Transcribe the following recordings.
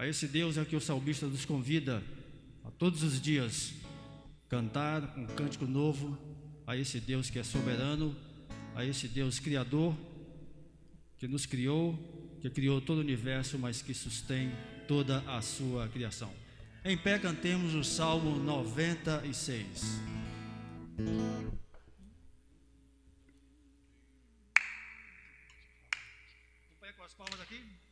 A esse Deus é que o salmista nos convida a todos os dias cantar um cântico novo a esse Deus que é soberano, a esse Deus criador, que nos criou, que criou todo o universo, mas que sustém toda a sua criação. Em pé cantemos o Salmo 96. Com as palmas aqui.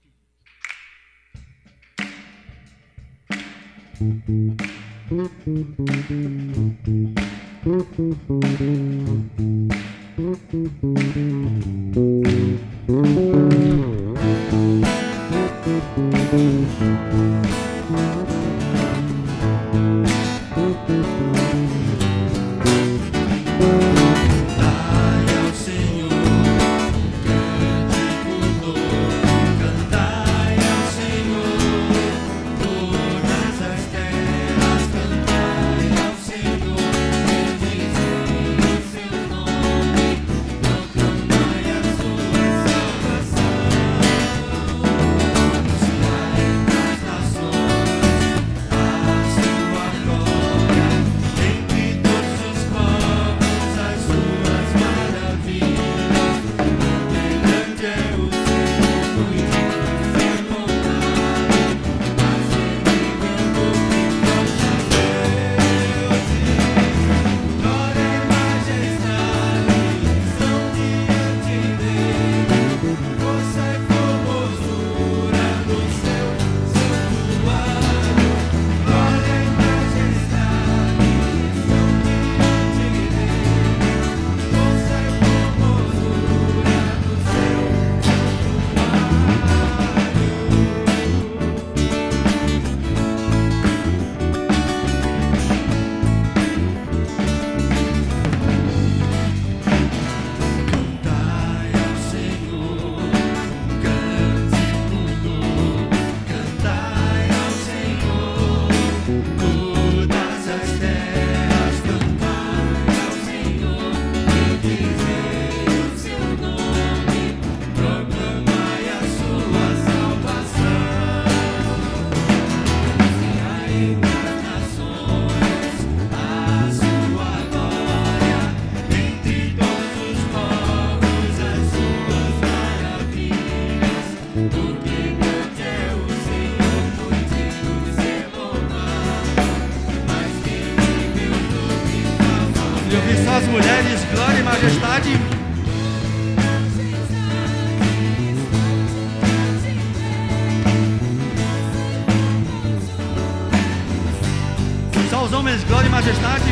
As mulheres, glória e majestade. Só os homens, glória e majestade.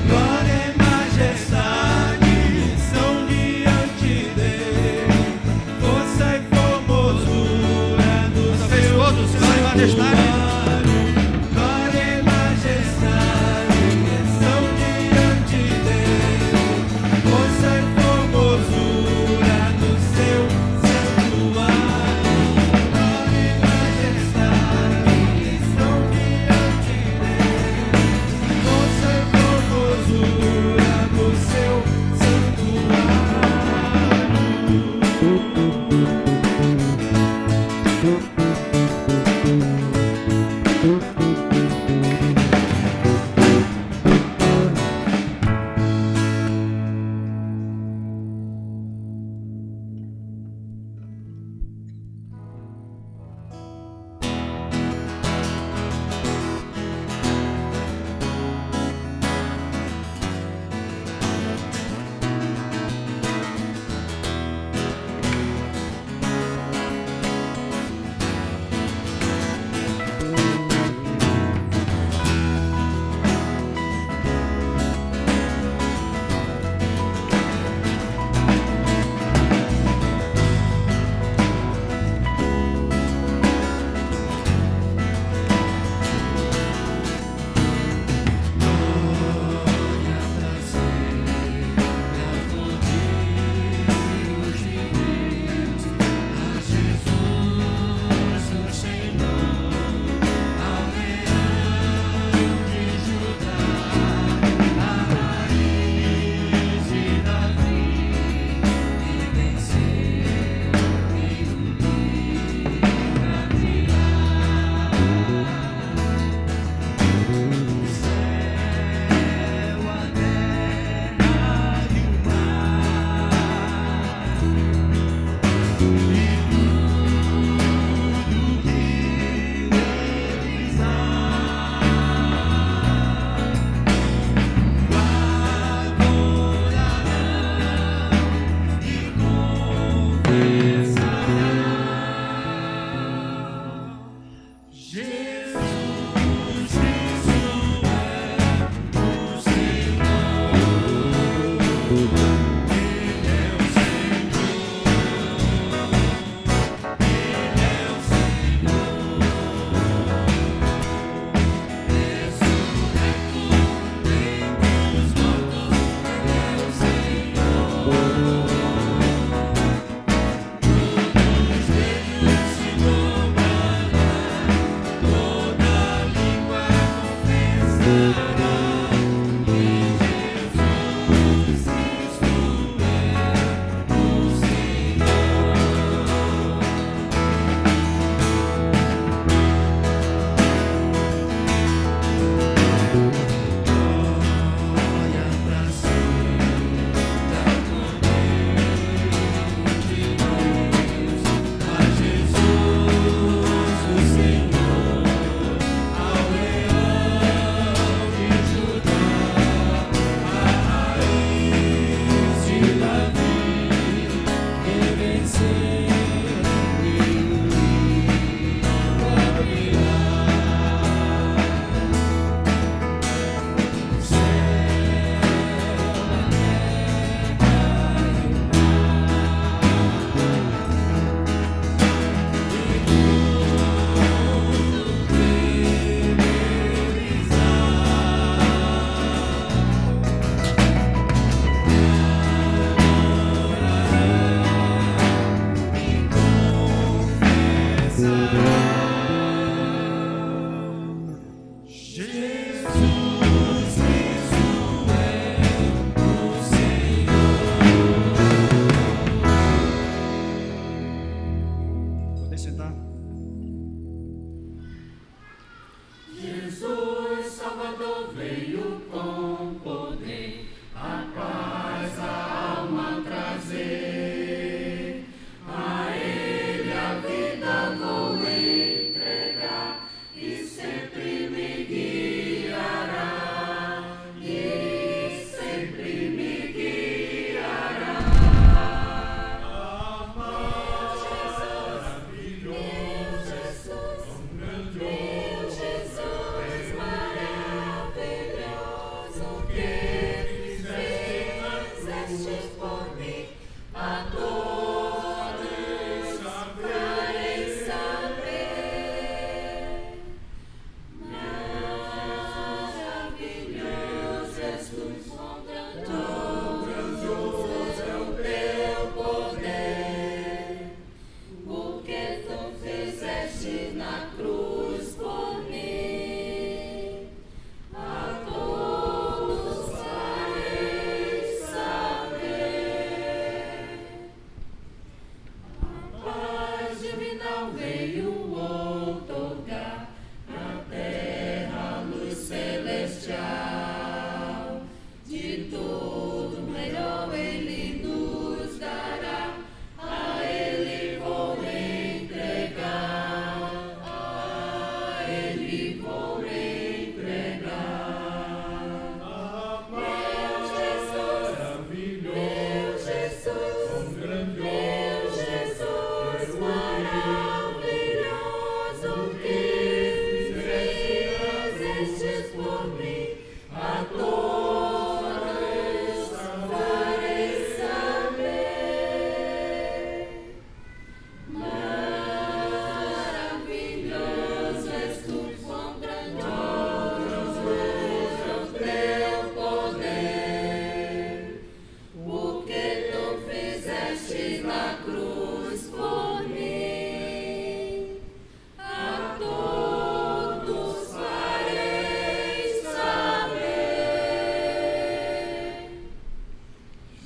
Glória e majestade são diante dele, força e formosura do seu todos, glória e majestade. Força e formosura do Poder sentar? Jesus Salvador veio com poder, a paz à alma trazer. A Ele a vida vou entregar e sempre me guiará. E sempre me guiará. Amado Jesus, meu Jesus, meu Jesus maravilhoso, que fizeste por mim, a todos farei saber. Maravilhoso és tu, grandioso é o teu poder, porque tu fizeste na cruz por mim, a todos farei saber. A paz divina veio outorgar na terra luz celestial. De tudo melhor Ele nos dará, a Ele vou entregar, a Ele vou entregar. Meu Jesus, meu Jesus, meu Jesus maravilhoso, que fizeste por mim, a todos farei saber. Maravilhoso és tu, quão grandioso é o teu poder, porque tu fizeste na cruz por mim, a todos farei saber.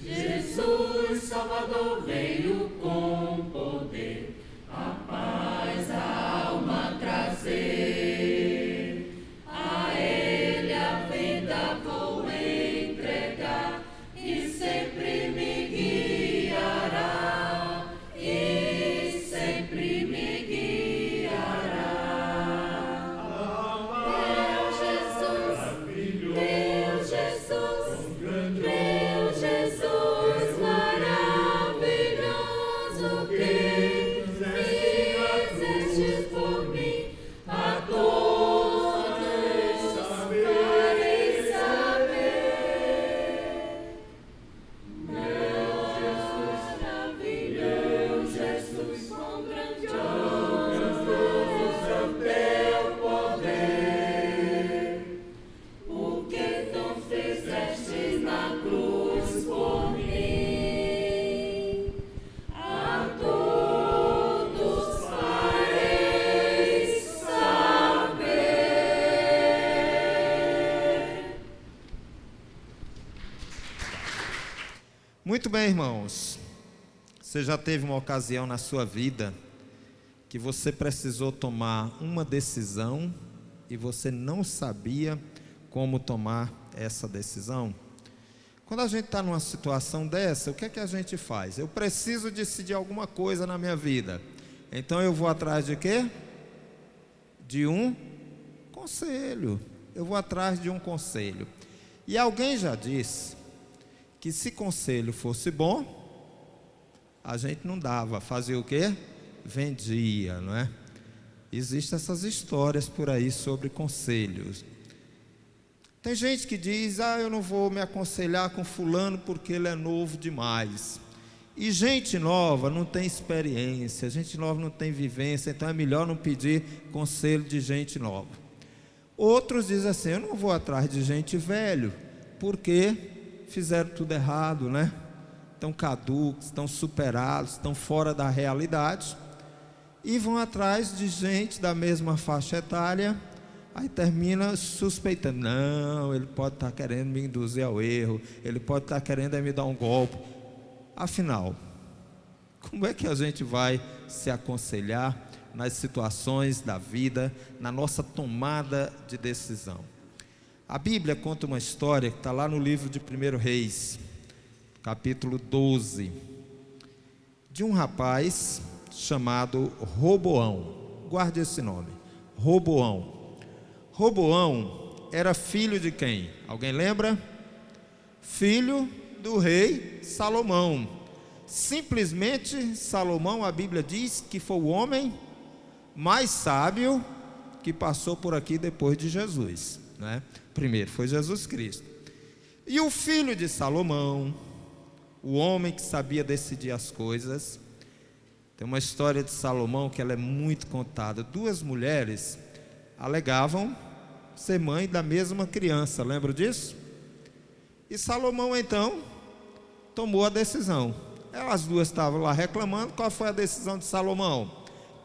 Jesus Salvador veio com poder, a paz à alma trazer. A Ele a vida vou entregar e sempre me guiará, e sempre me guiará. Meu Jesus, meu Jesus, meu Jesus maravilhoso, que fizeste por mim, a todos farei saber. Maravilhoso és tu, quão grandioso é o teu poder, porque tu fizeste na cruz por mim, a todos farei saber. Muito bem, irmãos. Você já teve uma ocasião na sua vida que você precisou tomar uma decisão e você não sabia como tomar essa decisão? Quando a gente está numa situação dessa, o que é que a gente faz? Eu preciso decidir alguma coisa na minha vida. Então eu vou atrás de quê? De um conselho. Eu vou atrás de um conselho. E alguém já disse que se conselho fosse bom, a gente não dava, fazia o quê? Vendia, não é? Existem essas histórias por aí sobre conselhos. Tem gente que diz, eu não vou me aconselhar com fulano porque ele é novo demais. E gente nova não tem experiência, gente nova não tem vivência, então é melhor não pedir conselho de gente nova. Outros dizem assim, eu não vou atrás de gente velho, porque fizeram tudo errado, né? Estão caducos, estão superados, estão fora da realidade. E vão atrás de gente da mesma faixa etária, Aí termina suspeitando, não, ele pode estar querendo me induzir ao erro, ele pode estar querendo me dar um golpe. Afinal, como é que a gente vai se aconselhar nas situações da vida, na nossa tomada de decisão? A Bíblia conta uma história que está lá no livro de 1 Reis, capítulo 12, de um rapaz chamado Roboão. Guarde esse nome, Roboão. Roboão era filho de quem? Alguém lembra? Filho do rei Salomão. Simplesmente Salomão, a Bíblia diz que foi o homem mais sábio que passou por aqui depois de Jesus, né? Primeiro foi Jesus Cristo. E o filho de Salomão, o homem que sabia decidir as coisas, tem uma história de Salomão que ela é muito contada. Duas mulheres alegavam ser mãe da mesma criança, lembra disso? E Salomão então tomou a decisão. Elas duas estavam lá reclamando. Qual foi a decisão de Salomão?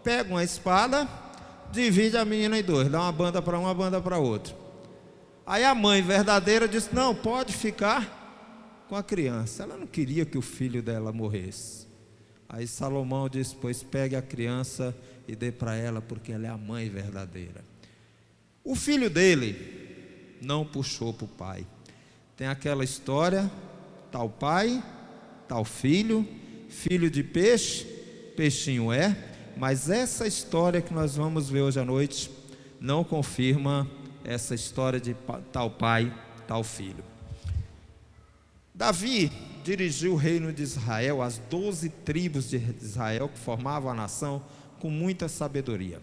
Pega uma espada, divide a menina em dois, dá uma banda para uma banda para outra. Aí a mãe verdadeira disse, não, pode ficar com a criança. Ela não queria que o filho dela morresse. Aí Salomão disse, pois pegue a criança e dê para ela, porque ela é a mãe verdadeira. O filho dele não puxou para o pai. Tem aquela história, tal pai, tal filho, filho de peixe, peixinho é. Mas essa história que nós vamos ver hoje à noite não confirma essa história de tal pai, tal filho. Davi dirigiu o reino de Israel, as 12 tribos de Israel que formavam a nação, com muita sabedoria.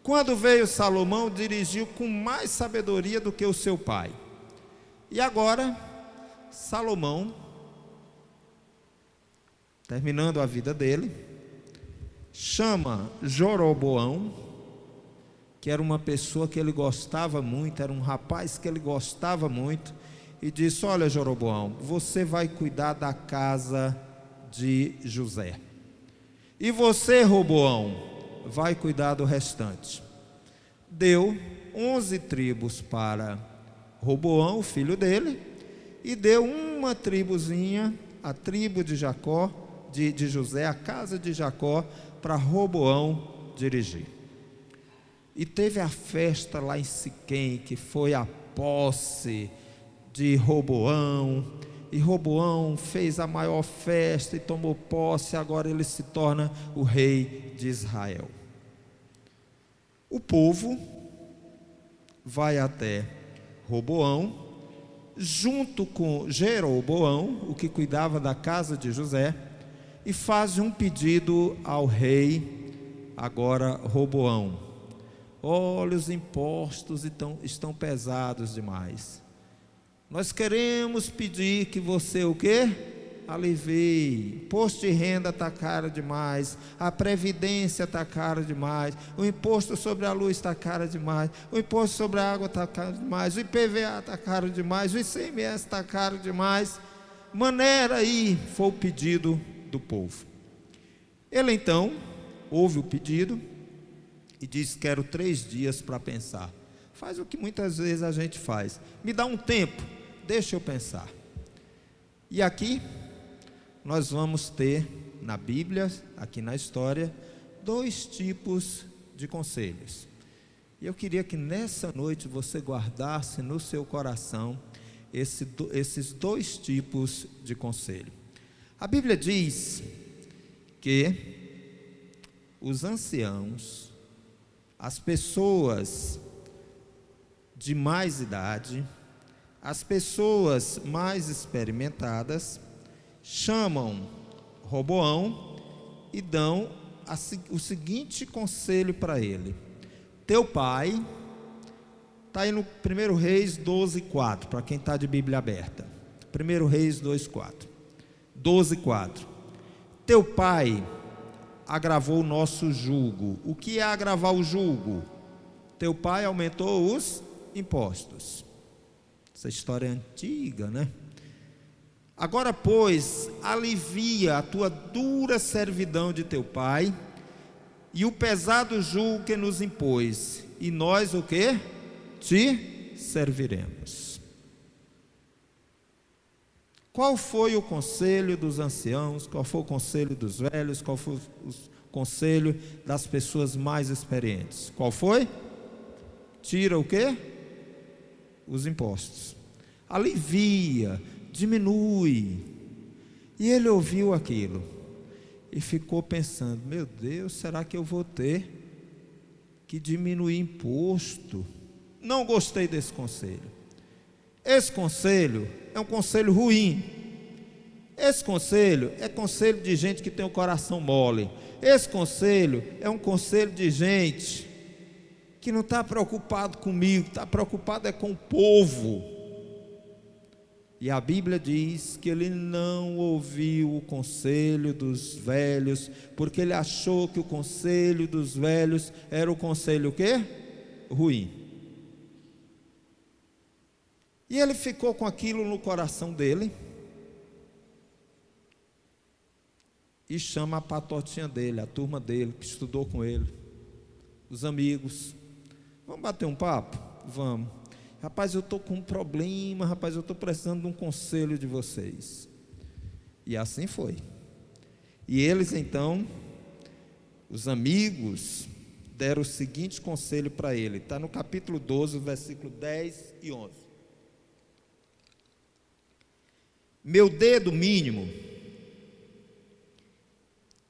Quando veio Salomão, dirigiu com mais sabedoria do que o seu pai. E agora, Salomão, terminando a vida dele, chama Jeroboão, que era uma pessoa que ele gostava muito, era um rapaz que ele gostava muito, e disse, olha Jeroboão, você vai cuidar da casa de José. E você, Roboão, vai cuidar do restante. Deu 11 tribos para Roboão, o filho dele, e deu uma tribuzinha, a tribo de Jacó, de José, a casa de Jacó, para Roboão dirigir. E teve a festa lá em Siquém, que foi a posse de Roboão, e Roboão fez a maior festa e tomou posse. Agora ele se torna o rei de Israel. O povo vai até Roboão, junto com Jeroboão, o que cuidava da casa de José, e faz um pedido ao rei, agora Roboão. Olha, os impostos estão pesados demais. Nós queremos pedir que você o quê? Alivie. Imposto de renda está caro demais, a previdência está cara demais, o imposto sobre a luz está caro demais, o imposto sobre a água está caro demais, o IPVA está caro demais, o ICMS está caro demais. Maneira aí, foi o pedido do povo. Ele então ouve o pedido e diz, quero 3 dias para pensar. Faz o que muitas vezes a gente faz, me dá um tempo, deixa eu pensar. E aqui nós vamos ter na Bíblia, aqui na história, 2 tipos de conselhos. E eu queria que nessa noite você guardasse no seu coração esses 2 tipos de conselho. A Bíblia diz que os anciãos, as pessoas de mais idade, as pessoas mais experimentadas, chamam Roboão e dão o seguinte conselho para ele. Teu pai, está aí no 1 Reis 12:4, para quem está de Bíblia aberta. 1 Reis 12:4. Teu pai agravou o nosso jugo. O que é agravar o jugo? Teu pai aumentou os impostos. Essa história é antiga, né? Agora, pois, alivia a tua dura servidão de teu pai e o pesado jugo que nos impôs. E nós o quê? te serviremos. Qual foi o conselho dos anciãos? Qual foi o conselho dos velhos? Qual foi o conselho das pessoas mais experientes? Qual foi? Tira o quê? Os impostos. Alivia, diminui. E ele ouviu aquilo e ficou pensando: meu Deus, será que eu vou ter que diminuir imposto? Não gostei desse conselho. Esse conselho é um conselho ruim. Esse conselho é conselho de gente que tem o coração mole. Esse conselho é um conselho de gente que não está preocupado comigo, está preocupado é com o povo. E a Bíblia diz que ele não ouviu o conselho dos velhos, porque ele achou que o conselho dos velhos era o conselho o quê? Ruim. E ele ficou com aquilo no coração dele e chama a patotinha dele, a turma dele, que estudou com ele, os amigos. Vamos bater um papo? Vamos. Rapaz, eu estou com um problema, rapaz, eu estou precisando de um conselho de vocês. E assim foi. E eles então, os amigos, deram o seguinte conselho para ele. Está no capítulo 12, versículo 10 e 11. Meu dedo mínimo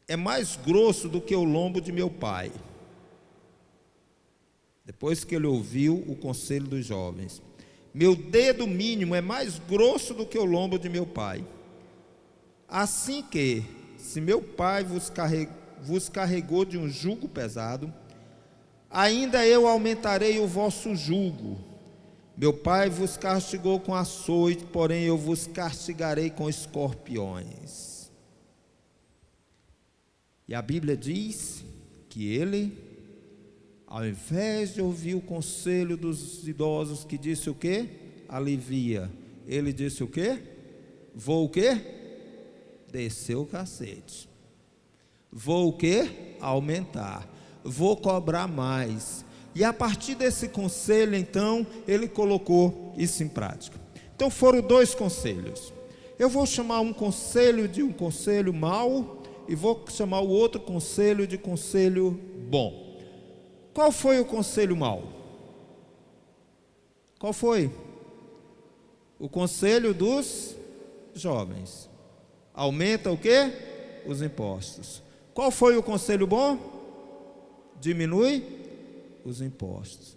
é mais grosso do que o lombo de meu pai. Depois que ele ouviu o conselho dos jovens. Meu dedo mínimo é mais grosso do que o lombo de meu pai. Assim que, se meu pai vos carregou de um jugo pesado, ainda eu aumentarei o vosso jugo. Meu pai vos castigou com açoite, porém eu vos castigarei com escorpiões. E a Bíblia diz que ele, ao invés de ouvir o conselho dos idosos que disse o quê? Alivia. Ele disse o quê? Vou o quê? Descer o cacete. Vou o quê? Aumentar. Vou cobrar mais. E a partir desse conselho, então, ele colocou isso em prática. Então foram dois conselhos. Eu vou chamar um conselho de um conselho mau e vou chamar o outro conselho de conselho bom. Qual foi o conselho mau? Qual foi? O conselho dos jovens. Aumenta o quê? Os impostos. Qual foi o conselho bom? Diminui os impostos.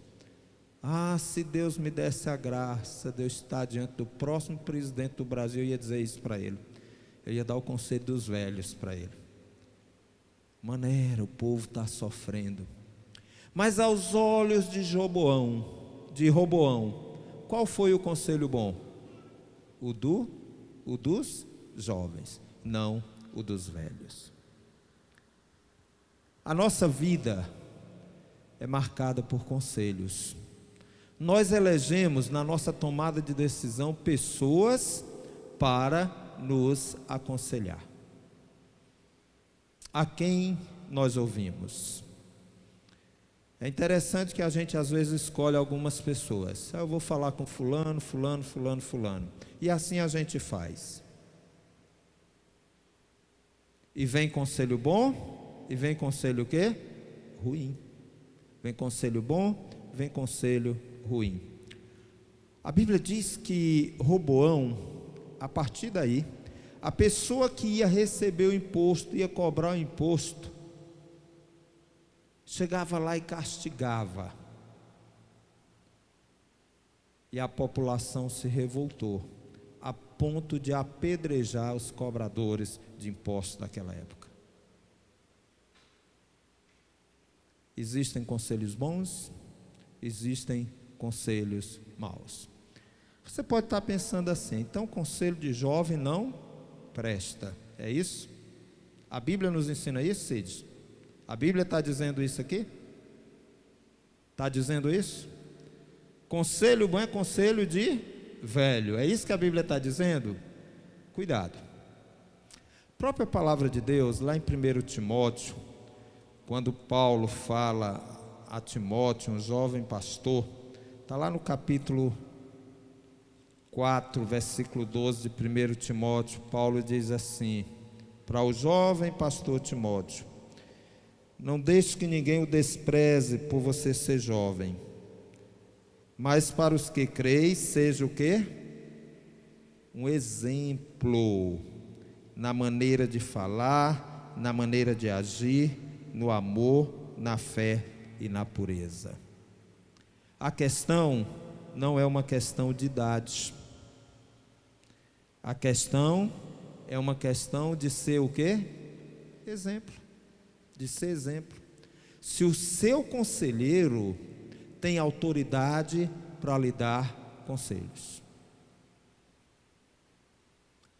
Ah, se Deus me desse a graça de eu estar diante do próximo presidente do Brasil, eu ia dizer isso para ele. Eu ia dar o conselho dos velhos para ele. Maneira, o povo está sofrendo. Mas aos olhos de Roboão, qual foi o conselho bom? O dos jovens, não o dos velhos. A nossa vida é marcada por conselhos. Nós elegemos na nossa tomada de decisão pessoas para nos aconselhar. A quem nós ouvimos? É interessante que a gente às vezes escolhe algumas pessoas. Eu vou falar com fulano. E assim a gente faz. E vem conselho bom, e vem conselho o quê? Ruim. Vem conselho bom, vem conselho ruim. A Bíblia diz que Roboão, a partir daí, a pessoa que ia receber o imposto, ia cobrar o imposto, chegava lá e castigava. E a população se revoltou, a ponto de apedrejar os cobradores de impostos daquela época. Existem conselhos bons, existem conselhos maus. Você pode estar pensando assim: então conselho de jovem não presta, é isso? A Bíblia nos ensina isso, Cid? A Bíblia está dizendo isso aqui? Está dizendo isso? Conselho bom é conselho de velho, é isso que a Bíblia está dizendo? Cuidado. A própria palavra de Deus, lá em 1 Timóteo, quando Paulo fala a Timóteo, um jovem pastor, Está lá no capítulo 4, versículo 12 de 1 Timóteo, Paulo diz assim, para o jovem pastor Timóteo: não deixe que ninguém o despreze por você ser jovem, mas para os que creem, seja o quê? Um exemplo na maneira de falar, na maneira de agir, no amor, na fé e na pureza. A questão não é uma questão de idade. A questão é uma questão de ser o quê? Exemplo. De ser exemplo. Se o seu conselheiro tem autoridade para lhe dar conselhos.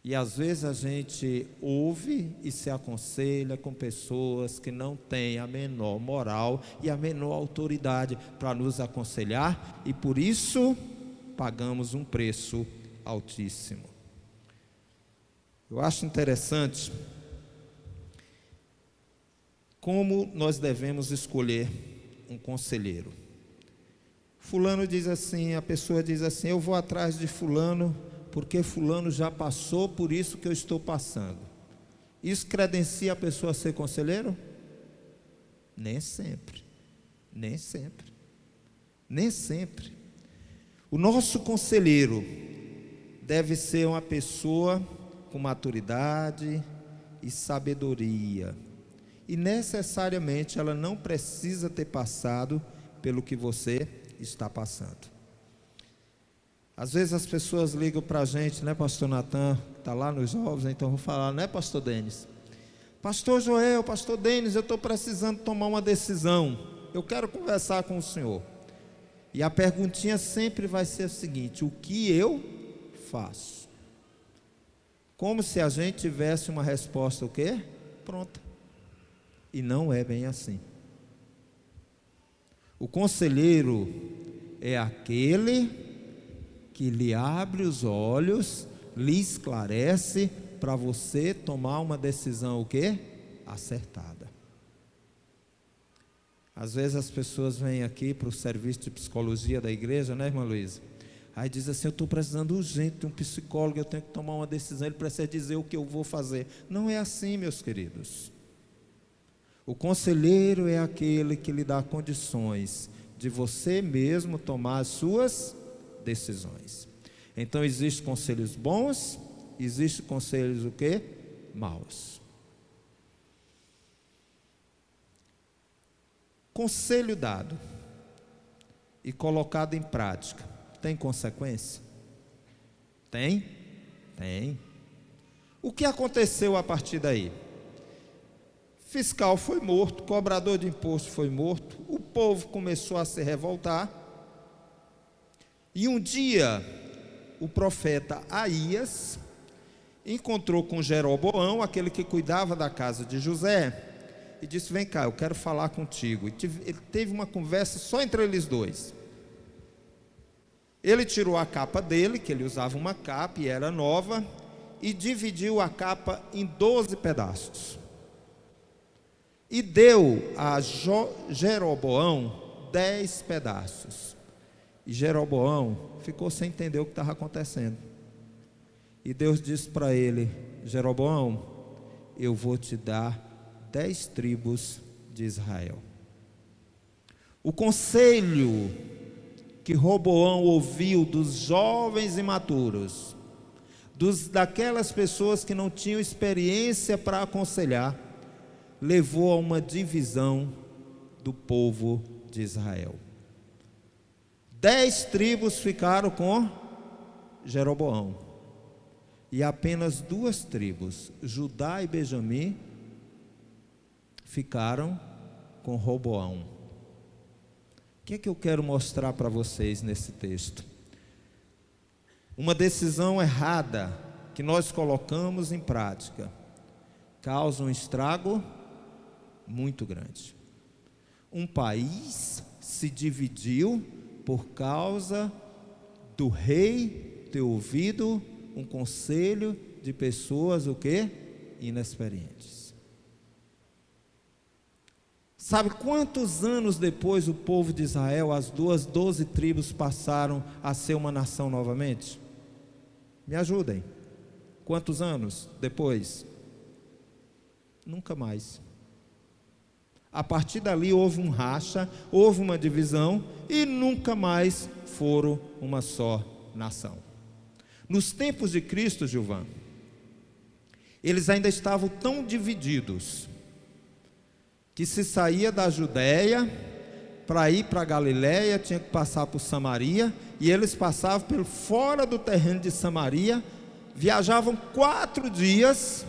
E às vezes a gente ouve e se aconselha com pessoas que não têm a menor moral e a menor autoridade para nos aconselhar, e por isso pagamos um preço altíssimo. Eu acho interessante como nós devemos escolher um conselheiro. Fulano diz assim, a pessoa diz assim: eu vou atrás de fulano porque fulano já passou por isso que eu estou passando. Isso credencia a pessoa a ser conselheiro? Nem sempre. Nem sempre. Nem sempre. O nosso conselheiro deve ser uma pessoa com maturidade e sabedoria. E necessariamente ela não precisa ter passado pelo que você está passando. Às vezes as pessoas ligam para a gente, né, pastor Natan, está lá nos jovens, então vou falar, né, pastor Denis? Pastor Joel, pastor Denis, eu estou precisando tomar uma decisão, eu quero conversar com o senhor. E a perguntinha sempre vai ser a seguinte: o que eu faço? Como se a gente tivesse uma resposta o quê? Pronta. E não é bem assim. O conselheiro é aquele que lhe abre os olhos, lhe esclarece para você tomar uma decisão o quê? Acertada. Às vezes as pessoas vêm aqui para o serviço de psicologia da igreja, né, irmã Luísa? Aí diz assim: eu estou precisando urgente de um psicólogo, eu tenho que tomar uma decisão, ele precisa dizer o que eu vou fazer. Não é assim, meus queridos. O conselheiro é aquele que lhe dá condições de você mesmo tomar as suas decisões. Então existem conselhos bons, existem conselhos o quê? Maus. Conselho dado e colocado em prática tem consequência? Tem? Tem. O que aconteceu a partir daí? Fiscal foi morto, cobrador de imposto foi morto, o povo começou a se revoltar. E um dia, o profeta Aías encontrou com Jeroboão, aquele que cuidava da casa de José, e disse: vem cá, eu quero falar contigo. Ele teve uma conversa só entre eles dois. Ele tirou a capa dele, que ele usava uma capa e era nova, e dividiu a capa em 12 pedaços. E deu a Jeroboão 10 pedaços. E Jeroboão ficou sem entender o que estava acontecendo. E Deus disse para ele: Jeroboão, eu vou te dar 10 tribos de Israel. O conselho que Roboão ouviu dos jovens imaturos, daquelas pessoas que não tinham experiência para aconselhar, levou a uma divisão do povo de Israel. 10 tribos ficaram com Jeroboão, e apenas 2 tribos, Judá e Benjamim, ficaram com Roboão. O que é que eu quero mostrar para vocês nesse texto? Uma decisão errada que nós colocamos em prática causa um estrago muito grande. Um país se dividiu por causa do rei ter ouvido um conselho de pessoas o quê? Inexperientes. Sabe quantos anos depois o povo de Israel, as 12 tribos, passaram a ser uma nação novamente? Me ajudem. Quantos anos depois? Nunca mais. A partir dali houve um racha, houve uma divisão e nunca mais foram uma só nação. Nos tempos de Cristo, Gilvan, eles ainda estavam tão divididos que se saía da Judéia para ir para a Galiléia tinha que passar por Samaria, e eles passavam por fora do terreno de Samaria, viajavam 4 dias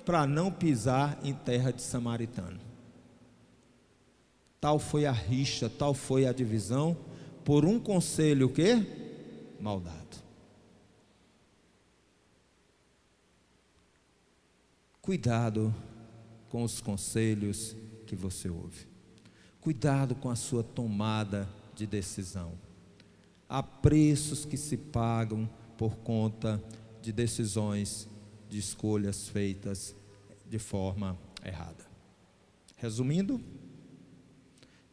para não pisar em terra de samaritano. Tal foi a rixa, tal foi a divisão, por um conselho o quê? Mal dado. Cuidado com os conselhos que você ouve. Cuidado com a sua tomada de decisão. Há preços que se pagam por conta de decisões, de escolhas feitas de forma errada. Resumindo,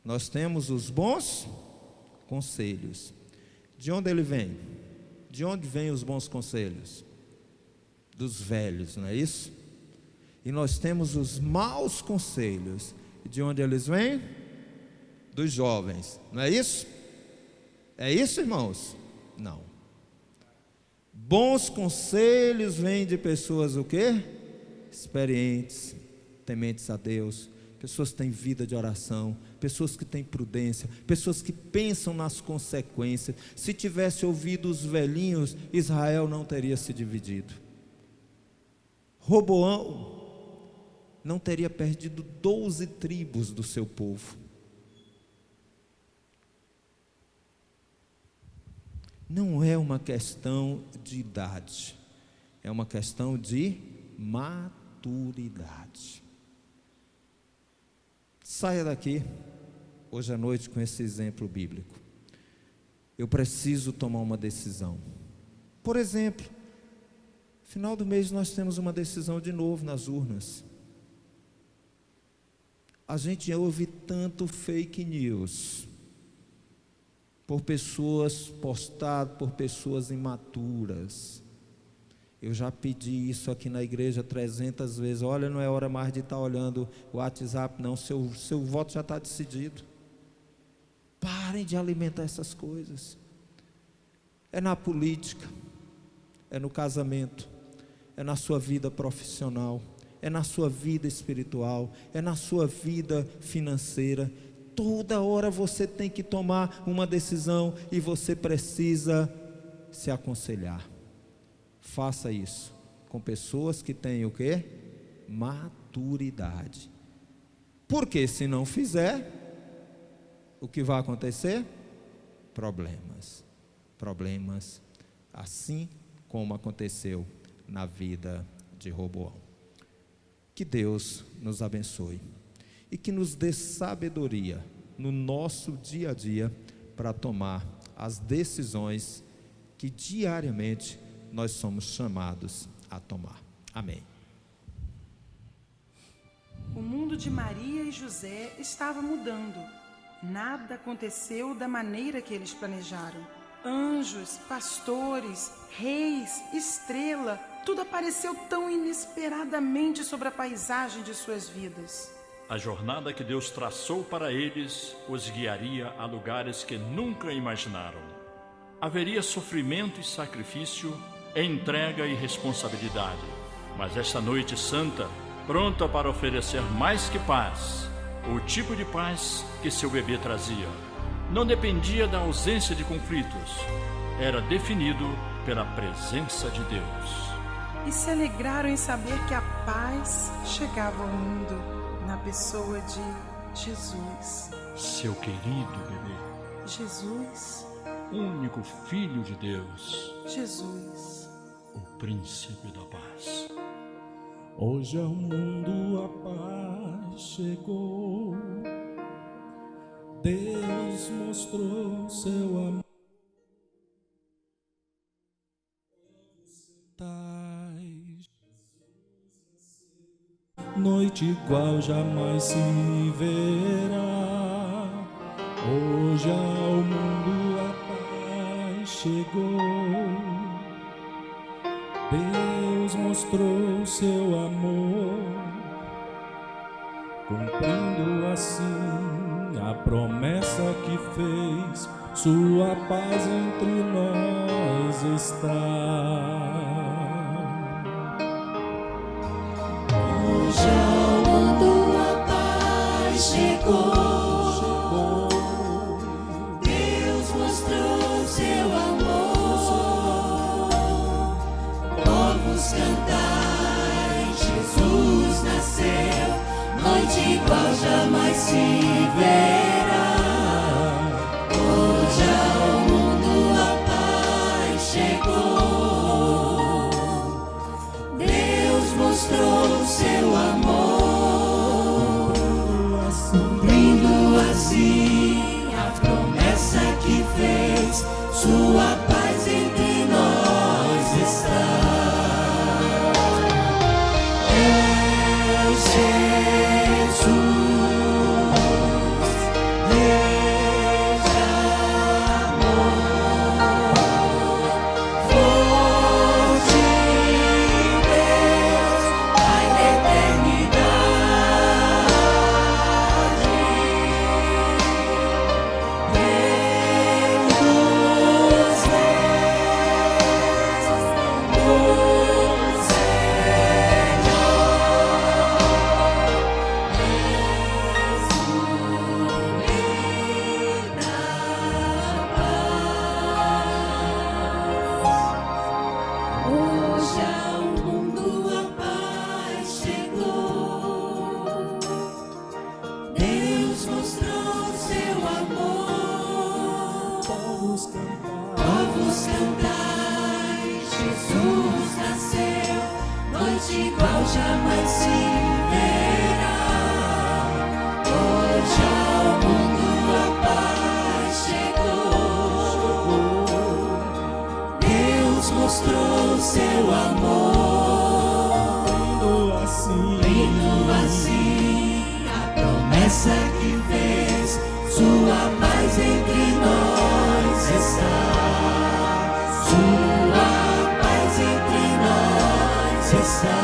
nós temos os bons conselhos. De onde ele vem? De onde vêm os bons conselhos? Dos velhos, não é isso? E nós temos os maus conselhos. De onde eles vêm? Dos jovens, não é isso? É isso, irmãos? Não. Bons conselhos vêm de pessoas o quê? Experientes, tementes a Deus, pessoas que têm vida de oração, pessoas que têm prudência, pessoas que pensam nas consequências. Se tivesse ouvido os velhinhos, Israel não teria se dividido. Roboão não teria perdido 12 tribos do seu povo. Não é uma questão de idade, é uma questão de maturidade. Saia daqui hoje à noite com esse exemplo bíblico. Eu preciso tomar uma decisão. Por exemplo, final do mês nós temos uma decisão de novo nas urnas. A gente ouve tanto fake news por pessoas postado por pessoas imaturas. Eu já pedi isso aqui na igreja 300 vezes. Olha, não é hora mais de estar olhando o WhatsApp, não. Seu voto já está decidido. Parem de alimentar essas coisas. É na política, é no casamento, é na sua vida profissional, é na sua vida espiritual, é na sua vida financeira. Toda hora você tem que tomar uma decisão e você precisa se aconselhar. Faça isso com pessoas que têm o quê? Maturidade. Porque se não fizer, o que vai acontecer? Problemas. Problemas, assim como aconteceu na vida de Roboão. Que Deus nos abençoe e que nos dê sabedoria no nosso dia a dia para tomar as decisões que diariamente nós somos chamados a tomar. Amém. O mundo de Maria e José estava mudando. Nada aconteceu da maneira que eles planejaram. Anjos, pastores, reis, estrela, tudo apareceu tão inesperadamente sobre a paisagem de suas vidas. A jornada que Deus traçou para eles os guiaria a lugares que nunca imaginaram. Haveria sofrimento e sacrifício, entrega e responsabilidade. Mas esta noite santa, pronta para oferecer mais que paz, o tipo de paz que seu bebê trazia, não dependia da ausência de conflitos, era definido pela presença de Deus. E se alegraram em saber que a paz chegava ao mundo na pessoa de Jesus. Seu querido bebê. Jesus. Único Filho de Deus. Jesus. O Príncipe da Paz. Hoje ao mundo a paz chegou. Deus mostrou seu amor. noite igual jamais se verá. Hoje ao mundo a paz chegou. Deus mostrou seu amor, cumprindo assim a promessa que fez. Sua paz entre nós está. Hoje ao mundo a paz chegou. Deus mostrou seu amor. Povos cantai, Jesus nasceu. Noite igual jamais se verá. Hoje ao mundo a paz chegou. Deus mostrou seu amor, cumprindo assim a promessa que fez. Sua paz entre nós está. Igual jamais se verá. Hoje ao mundo a paz chegou. Deus mostrou seu amor, cumprindo assim a promessa que fez. Sua paz entre nós está. Sua paz entre nós está.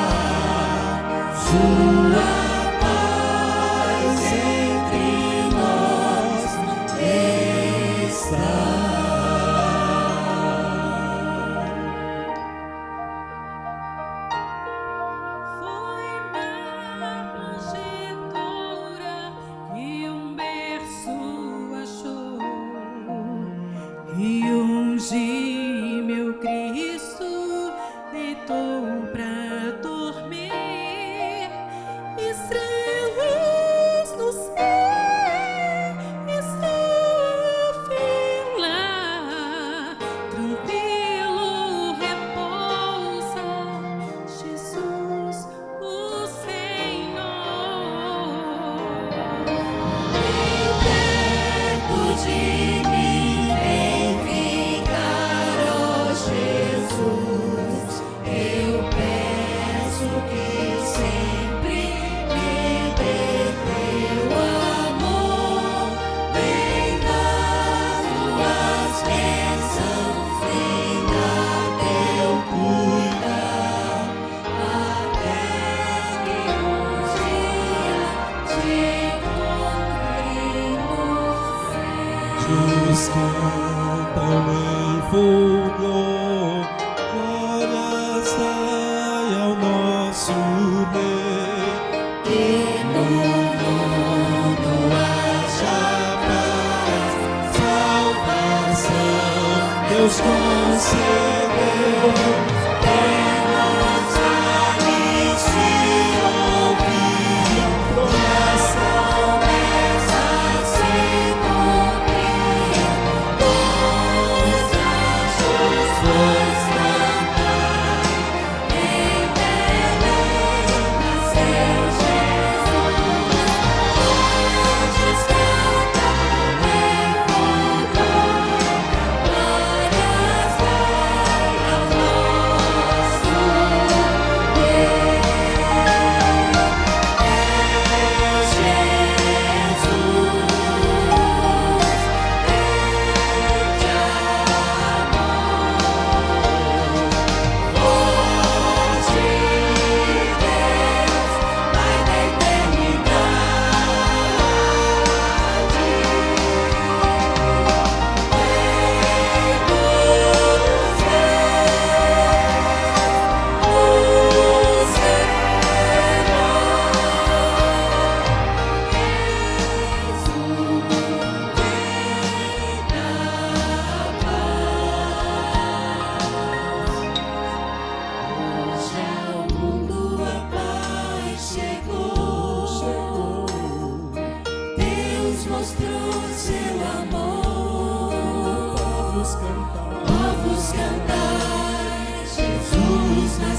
Sua paz entre nós está. Foi na manjedoura que berço achou e ungi meu Cristo, deitou pra dormir. Estrelas no céu, esteve lá, tranquilo repousa Jesus, o Senhor. Perto de mim vem ficar, ó Jesus. Eu peço que sempre me dê teu amor. Vem dar tuas bênçãos, vem dar teu cuidar, até que um dia te encontre no céu. Os cantam em fulgor, glórias dai ao nosso Rei. Que no mundo haja paz, salvação Deus concedeu. Temos ali se ouvir, promessa se cumprir. Os anjos vos cantar, em Belém nasceu Jesus. Anjos cantam em fulgor, glórias dai ao nosso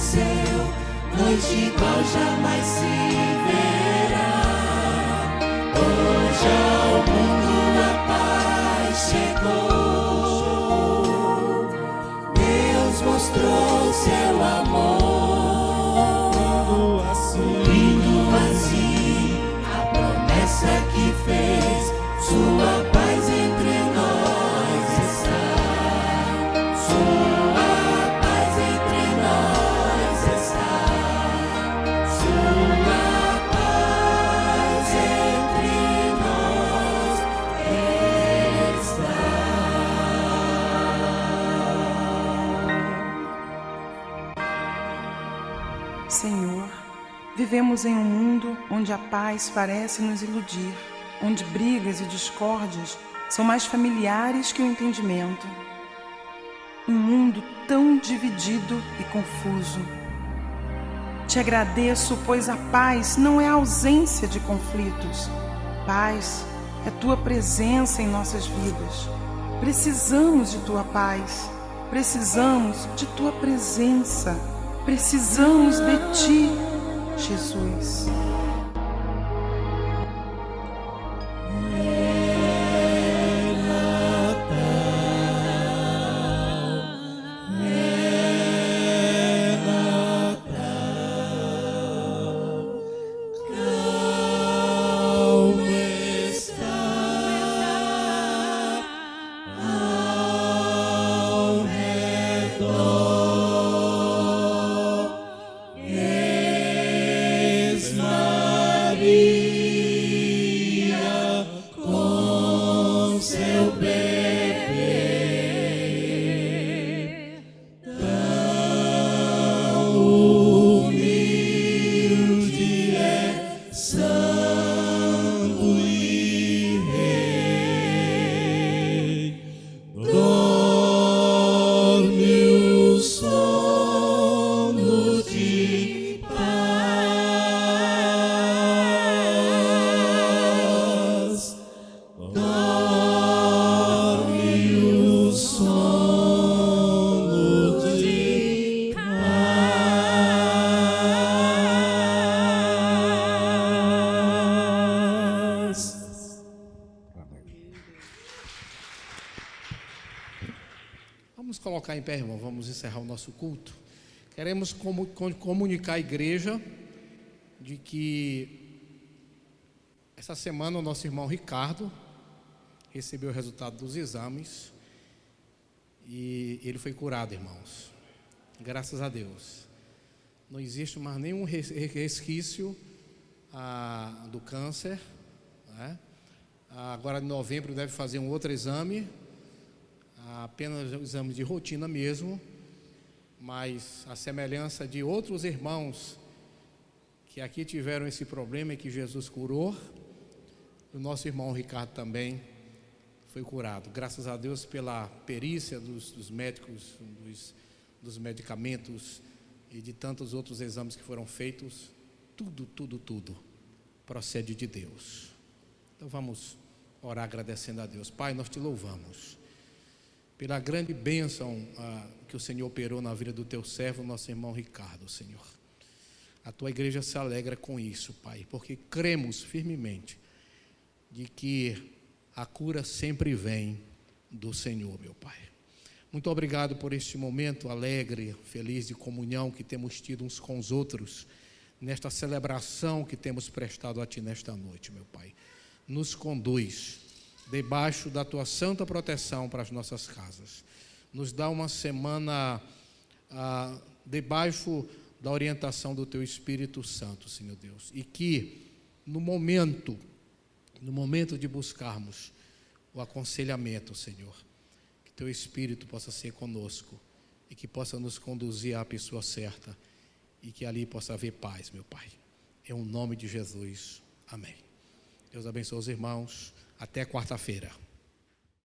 nasceu, noite igual jamais se verá. Hoje ao mundo a paz chegou, Deus mostrou seu amor, cumprindo assim a promessa que fez. Sua paz entre nós está, sua paz entre nós está, sua paz entre nós está. Senhor, vivemos em um mundo onde a paz parece nos iludir, onde brigas e discórdias são mais familiares que o entendimento. Um mundo tão dividido e confuso. Te agradeço, pois a paz não é a ausência de conflitos. Paz é tua presença em nossas vidas. Precisamos de tua paz. Precisamos de tua presença. Precisamos de ti, Jesus. Vamos colocar em pé, irmão, vamos encerrar o nosso culto. Queremos comunicar à igreja de que essa semana o nosso irmão Ricardo recebeu o resultado dos exames e ele foi curado, irmãos. Graças a Deus. Não existe mais nenhum resquício do câncer, né? Agora em novembro deve fazer um outro exame, apenas um exame de rotina mesmo, mas a semelhança de outros irmãos que aqui tiveram esse problema e que Jesus curou, o nosso irmão Ricardo também foi curado. Graças a Deus pela perícia dos médicos, dos medicamentos e de tantos outros exames que foram feitos, tudo procede de Deus. Então vamos orar agradecendo a Deus. Pai, nós te louvamos pela grande bênção que o Senhor operou na vida do teu servo, nosso irmão Ricardo, Senhor. A tua igreja se alegra com isso, Pai, porque cremos firmemente de que a cura sempre vem do Senhor, meu Pai. Muito obrigado por este momento alegre, feliz de comunhão que temos tido uns com os outros, nesta celebração que temos prestado a Ti nesta noite, meu Pai. Nos conduz debaixo da Tua santa proteção para as nossas casas. Nos dá uma semana debaixo da orientação do Teu Espírito Santo, Senhor Deus. E que no momento de buscarmos o aconselhamento, Senhor, que Teu Espírito possa ser conosco e que possa nos conduzir à pessoa certa e que ali possa haver paz, meu Pai. Em nome de Jesus. Amém. Deus abençoe os irmãos. Até quarta-feira.